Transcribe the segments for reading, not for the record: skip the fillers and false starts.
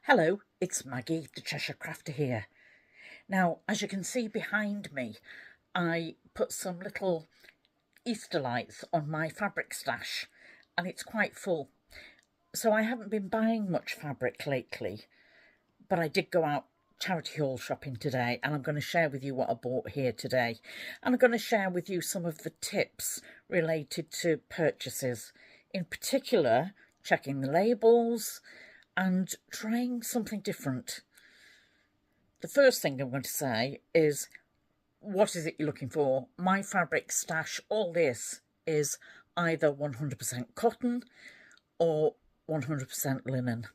Hello, it's Maggie, the Cheshire Crafter here. Now, as you can see behind me, I put some little Easter lights on my fabric stash and it's quite full. So I haven't been buying much fabric lately, but I did go out charity haul shopping today and I'm going to share with you what I bought here today. And I'm going to share with you some of the tips related to purchases, in particular checking the labels and trying something different. The first thing I'm going to say is, what is it you're looking for? My fabric stash, all this is either 100% cotton or 100% linen.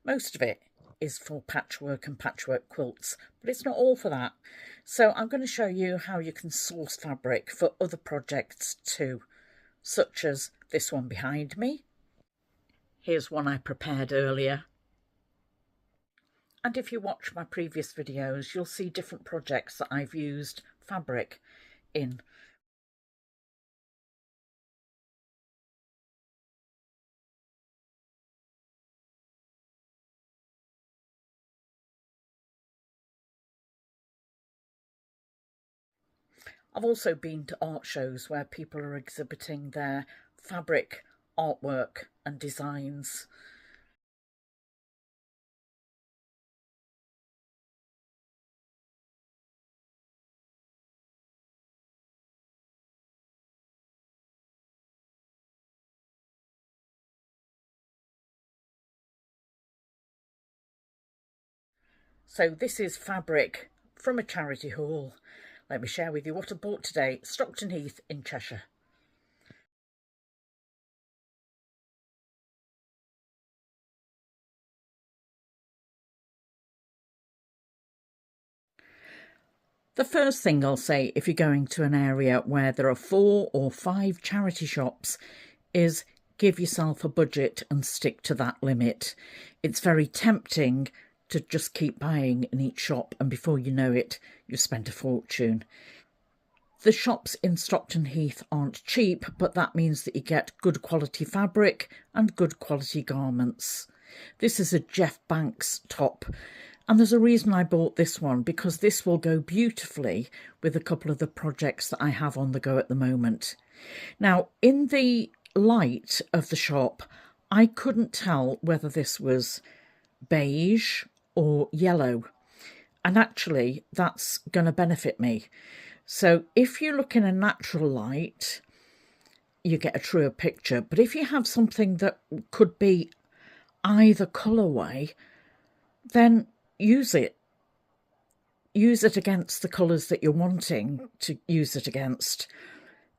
Most of it is for patchwork and patchwork quilts, but it's not all for that. So I'm going to show you how you can source fabric for other projects too, such as this one behind me. Here's one I prepared earlier. And if you watch my previous videos, you'll see different projects that I've used fabric in. I've also been to art shows where people are exhibiting their fabric artwork and designs. So this is fabric from a charity haul. Let me share with you what I bought today. Stockton Heath in Cheshire. The first thing I'll say if you're going to an area where there are 4 or 5 charity shops is give yourself a budget and stick to that limit. It's very tempting to just keep buying in each shop and before you know it, you've spent a fortune. The shops in Stockton Heath aren't cheap, but that means that you get good quality fabric and good quality garments. This is a Jeff Banks top. And there's a reason I bought this one, because this will go beautifully with a couple of the projects that I have on the go at the moment. Now, in the light of the shop, I couldn't tell whether this was beige or yellow. And actually, that's going to benefit me. So if you look in a natural light, you get a truer picture. But if you have something that could be either colourway, then use it. Use it against the colours that you're wanting to use it against.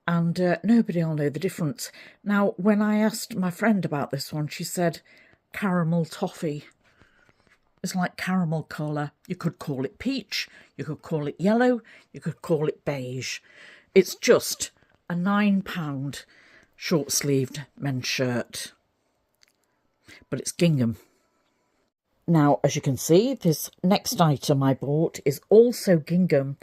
And nobody will know the difference. Now, when I asked my friend about this one, she said caramel toffee. It's like caramel colour. You could call it peach, you could call it yellow, you could call it beige. It's just a £9 short-sleeved men's shirt. But it's gingham. Now, as you can see, this next item I bought is also gingham,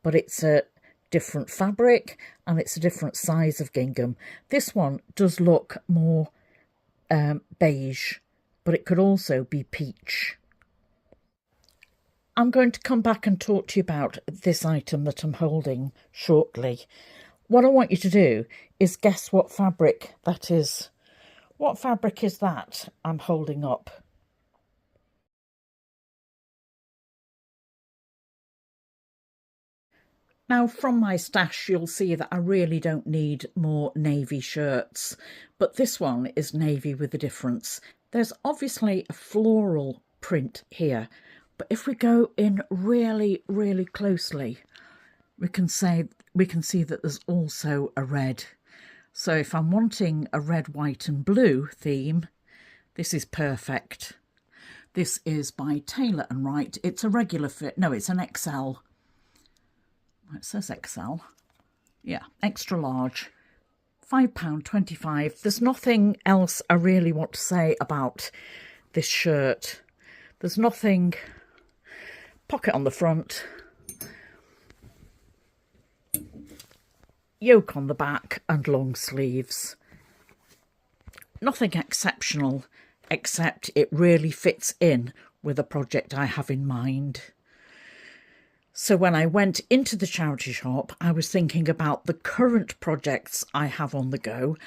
but it's a different fabric and it's a different size of gingham. This one does look more beige, but it could also be peach. I'm going to come back and talk to you about this item that I'm holding shortly. What I want you to do is guess what fabric that is. What fabric is that I'm holding up? Now, from my stash, you'll see that I really don't need more navy shirts, but this one is navy with a difference. There's obviously a floral print here, but if we go in really, really closely, we can see that there's also a red. So if I'm wanting a red, white and blue theme, this is perfect. This is by Taylor & Wright. It's a regular fit. No, it's an XL. It says XL. Yeah, extra large. £5.25. There's nothing else I really want to say about this shirt. There's nothing. Pocket on the front. Yoke on the back and long sleeves. Nothing exceptional except it really fits in with a project I have in mind. So when I went into the charity shop, I was thinking about the current projects I have on the go,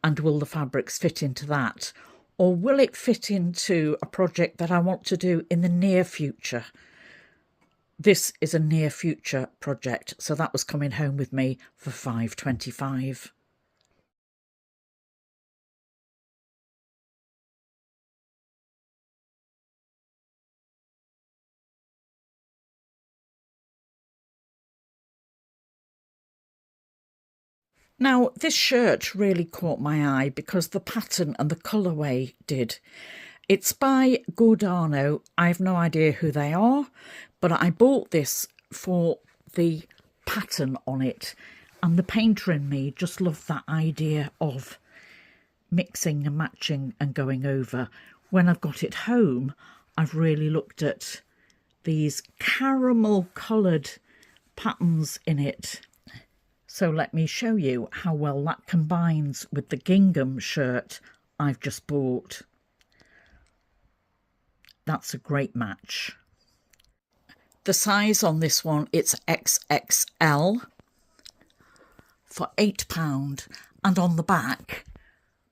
and will the fabrics fit into that? Or will it fit into a project that I want to do in the near future? This is a near future project, so that was coming home with me for £5.25. Now, this shirt really caught my eye because the pattern and the colourway did. It's by Giordano. I have no idea who they are, but I bought this for the pattern on it, and the painter in me just loved that idea of mixing and matching and going over. When I've got it home, I've really looked at these caramel coloured patterns in it. So let me show you how well that combines with the gingham shirt I've just bought. That's a great match. The size on this one, it's XXL for £8, and on the back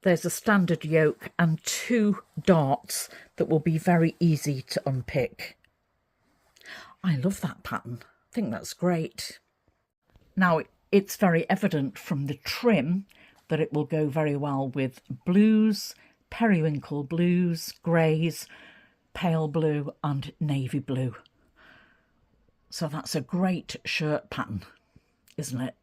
there's a standard yoke and 2 darts that will be very easy to unpick. I love that pattern. I think that's great. Now, it's very evident from the trim that it will go very well with blues, periwinkle blues, greys, pale blue and navy blue. So that's a great shirt pattern, isn't it?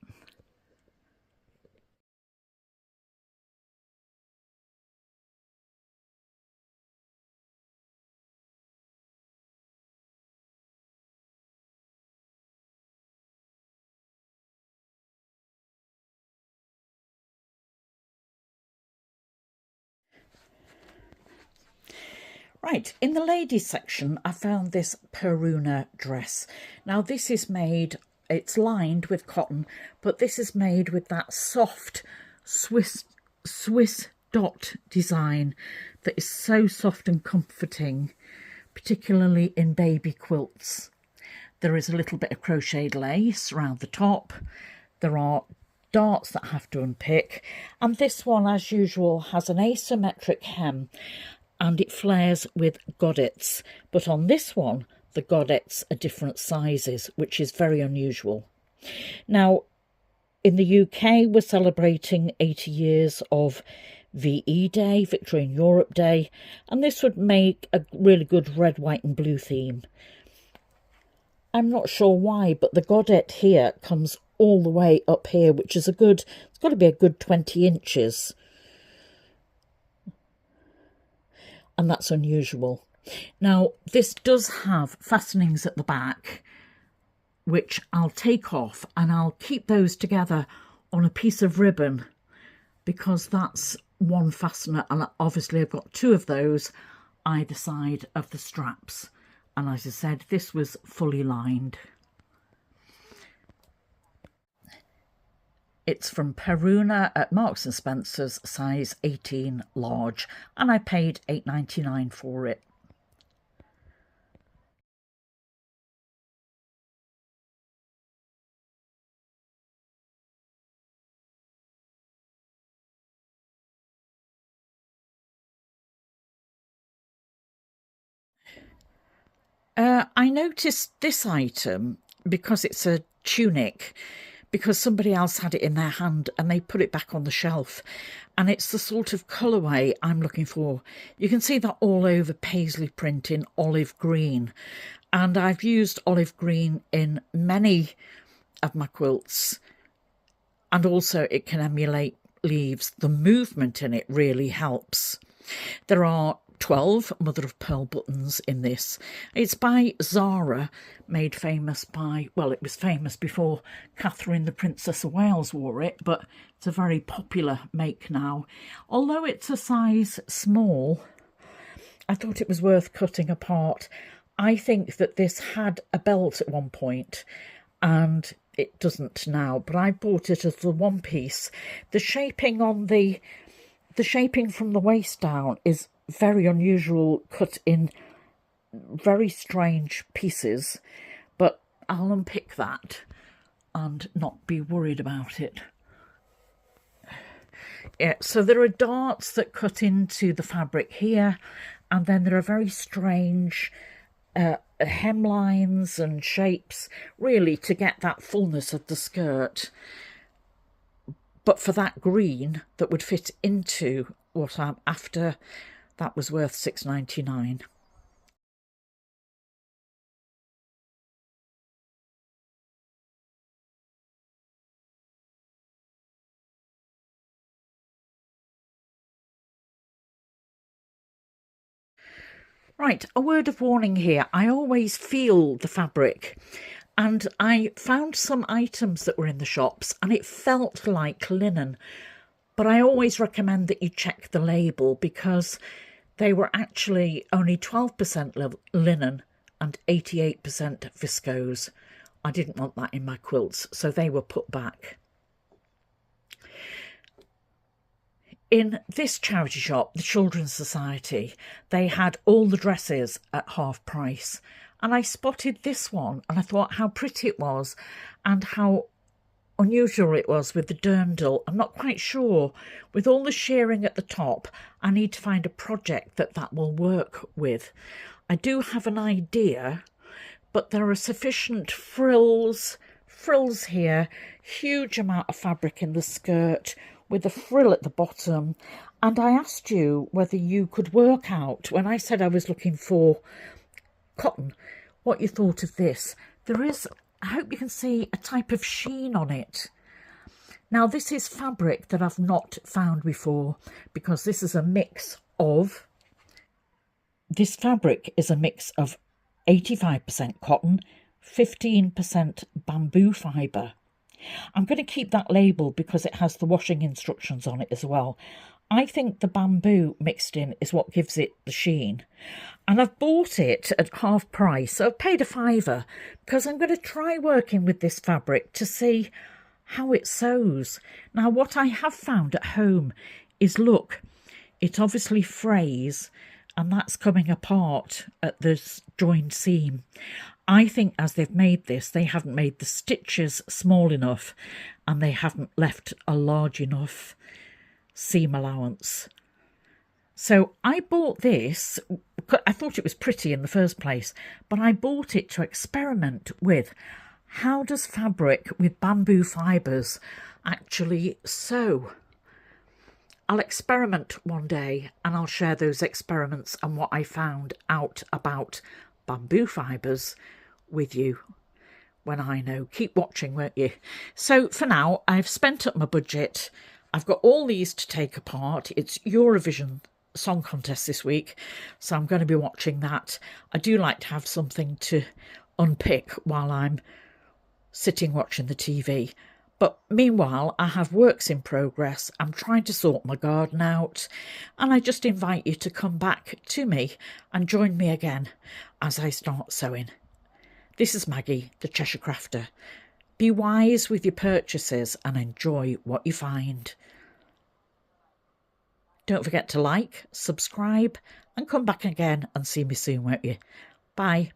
Right, in the ladies section, I found this Peruna dress. Now this is made, it's lined with cotton, but this is made with that soft Swiss dot design that is so soft and comforting, particularly in baby quilts. There is a little bit of crocheted lace around the top. There are darts that I have to unpick, and this one, as usual, has an asymmetric hem and it flares with godets, but on this one the godets are different sizes, which is very unusual. Now, in the UK we're celebrating 80 years of VE Day, Victory in Europe Day, and this would make a really good red, white and blue theme. I'm not sure why, but the godet here comes all the way up here, which is it's got to be a good 20 inches. And that's unusual. Now, this does have fastenings at the back, which I'll take off, and I'll keep those together on a piece of ribbon, because that's one fastener, and obviously I've got 2 of those either side of the straps. And as I said, this was fully lined. It's from Peruna at Marks & Spencer's, size 18 large, and I paid £8.99 for it. I noticed this item because it's a tunic, because somebody else had it in their hand and they put it back on the shelf, and it's the sort of colourway I'm looking for. You can see that all over paisley print in olive green, and I've used olive green in many of my quilts, and also it can emulate leaves. The movement in it really helps. There are 12 mother of pearl buttons in this. It's by Zara, made famous by, well, it was famous before Catherine the Princess of Wales wore it, but it's a very popular make now. Although it's a size small, I thought it was worth cutting apart. I think that this had a belt at one point and it doesn't now, but I bought it as the one piece. The shaping from the waist down is very unusual, cut in very strange pieces, but I'll unpick that and not be worried about it. Yeah, so there are darts that cut into the fabric here, and then there are very strange hemlines and shapes, really to get that fullness of the skirt. But for that green that would fit into what I'm after, that was worth £6.99. Right, a word of warning here. I always feel the fabric, and I found some items that were in the shops and it felt like linen, but I always recommend that you check the label because they were actually only 12% linen and 88% viscose. I didn't want that in my quilts, so they were put back. In this charity shop, the Children's Society, they had all the dresses at half price. And I spotted this one and I thought how pretty it was and how unusual it was with the dirndl. I'm not quite sure. With all the shirring at the top, I need to find a project that will work with. I do have an idea, but there are sufficient frills here, huge amount of fabric in the skirt, with a frill at the bottom. And I asked you whether you could work out, when I said I was looking for cotton, what you thought of this. There is, I hope you can see, a type of sheen on it. Now this is fabric that I've not found before, because this is a mix of, this fabric is a mix of 85% cotton, 15% bamboo fibre. I'm going to keep that label because it has the washing instructions on it as well. I think the bamboo mixed in is what gives it the sheen. And I've bought it at half price, so I've paid £5 because I'm going to try working with this fabric to see how it sews. Now, what I have found at home is, look, it obviously frays and that's coming apart at this joined seam. I think as they've made this, they haven't made the stitches small enough and they haven't left a large enough seam allowance. So I bought this, I thought it was pretty in the first place, but I bought it to experiment with how does fabric with bamboo fibres actually sew. I'll experiment one day and I'll share those experiments and what I found out about bamboo fibres with you when I know. Keep watching, won't you? So for now, I've spent up my budget. I've got all these to take apart. It's Eurovision Song Contest this week, so I'm going to be watching that. I do like to have something to unpick while I'm sitting watching the TV. But meanwhile, I have works in progress. I'm trying to sort my garden out, and I just invite you to come back to me and join me again as I start sewing. This is Maggie, the Cheshire Crafter. Be wise with your purchases and enjoy what you find. Don't forget to like, subscribe, and come back again and see me soon, won't you? Bye.